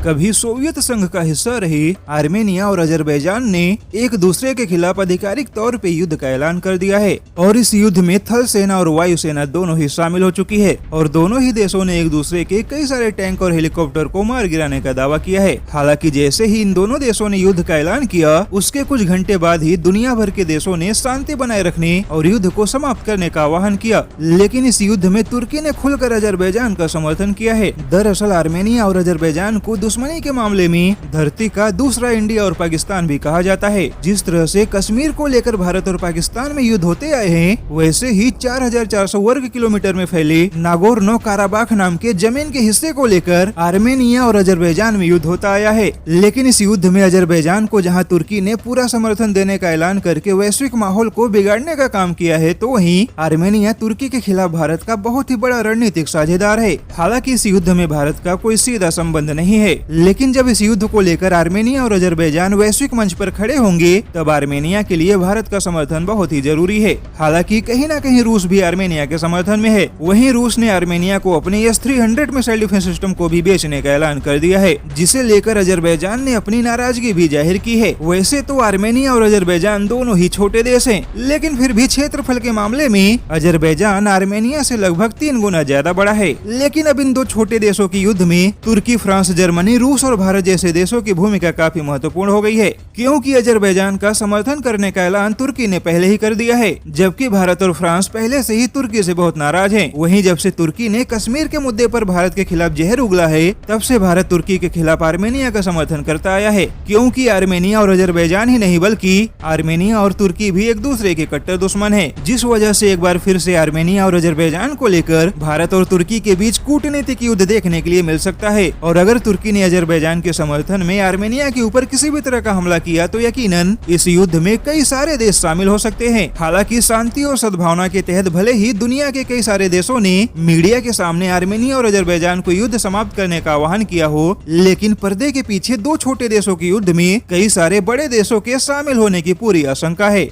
कभी सोवियत संघ का हिस्सा रही आर्मेनिया और अजरबैजान ने एक दूसरे के खिलाफ आधिकारिक तौर पे युद्ध का ऐलान कर दिया है और इस युद्ध में थल सेना और वायु सेना दोनों ही शामिल हो चुकी है और दोनों ही देशों ने एक दूसरे के कई सारे टैंक और हेलीकॉप्टर को मार गिराने का दावा किया है। हालांकि जैसे ही इन दोनों देशों ने युद्ध का ऐलान किया उसके कुछ घंटे बाद ही दुनिया भर के देशों ने शांति बनाए रखने और युद्ध को समाप्त करने का आह्वान किया। लेकिन इस युद्ध में तुर्की ने खुलकर अजरबैजान का समर्थन किया है। दरअसल आर्मेनिया और अजरबैजान को दुश्मनी के मामले में धरती का दूसरा इंडिया और पाकिस्तान भी कहा जाता है। जिस तरह से कश्मीर को लेकर भारत और पाकिस्तान में युद्ध होते आए हैं, वैसे ही 4400 वर्ग किलोमीटर में फैले नागोर्नो काराबाख नाम के जमीन के हिस्से को लेकर आर्मेनिया और अजरबैजान में युद्ध होता आया है। लेकिन इस युद्ध में अजरबैजान को जहां तुर्की ने पूरा समर्थन देने का ऐलान करके वैश्विक माहौल को बिगाड़ने का काम किया है, तो वहीं आर्मेनिया तुर्की के खिलाफ भारत का बहुत ही बड़ा रणनीतिक साझेदार है। हालांकि इस युद्ध में भारत का कोई सीधा संबंध नहीं है, लेकिन जब इस युद्ध को लेकर आर्मेनिया और अजरबैजान वैश्विक मंच पर खड़े होंगे तब आर्मेनिया के लिए भारत का समर्थन बहुत ही जरूरी है। हालांकि कहीं न कहीं रूस भी आर्मेनिया के समर्थन में है। वहीं रूस ने आर्मेनिया को अपने S-300 मिसाइल डिफेंस सिस्टम को भी बेचने का ऐलान कर दिया है, जिसे लेकर अजरबैजान ने अपनी नाराजगी भी जाहिर की है। वैसे तो आर्मेनिया और अजरबैजान दोनों ही छोटे देश हैं, लेकिन फिर भी क्षेत्रफल के मामले में अजरबैजान आर्मेनिया से लगभग 3 गुना ज्यादा बड़ा है। लेकिन अब इन दो छोटे देशों की युद्ध में तुर्की, फ्रांस, जर्मनी, रूस और भारत जैसे देशों की भूमिका काफी महत्वपूर्ण हो गई है, क्योंकि अजरबैजान का समर्थन करने का ऐलान तुर्की ने पहले ही कर दिया है, जबकि भारत और फ्रांस पहले से ही तुर्की से बहुत नाराज हैं। वहीं जब से तुर्की ने कश्मीर के मुद्दे पर भारत के खिलाफ जहर उगला है, तब से भारत तुर्की के खिलाफ आर्मेनिया का समर्थन करता आया है, क्योंकि आर्मेनिया और अजरबैजान ही नहीं बल्कि आर्मेनिया और तुर्की भी एक दूसरे के कट्टर दुश्मन है, जिस वजह से एक बार फिर से आर्मेनिया और अजरबैजान को लेकर भारत और तुर्की के बीच कूटनीतिक युद्ध देखने के लिए मिल सकता है। और अगर तुर्की ने अजरबैजान के समर्थन में आर्मेनिया के ऊपर किसी भी तरह का हमला किया तो यकीनन इस युद्ध में कई सारे देश शामिल हो सकते हैं। हालांकि शांति और सद्भावना के तहत भले ही दुनिया के कई सारे देशों ने मीडिया के सामने आर्मेनिया और अजरबैजान को युद्ध समाप्त करने का आह्वान किया हो, लेकिन पर्दे के पीछे दो छोटे देशों के युद्ध में कई सारे बड़े देशों के शामिल होने की पूरी आशंका है।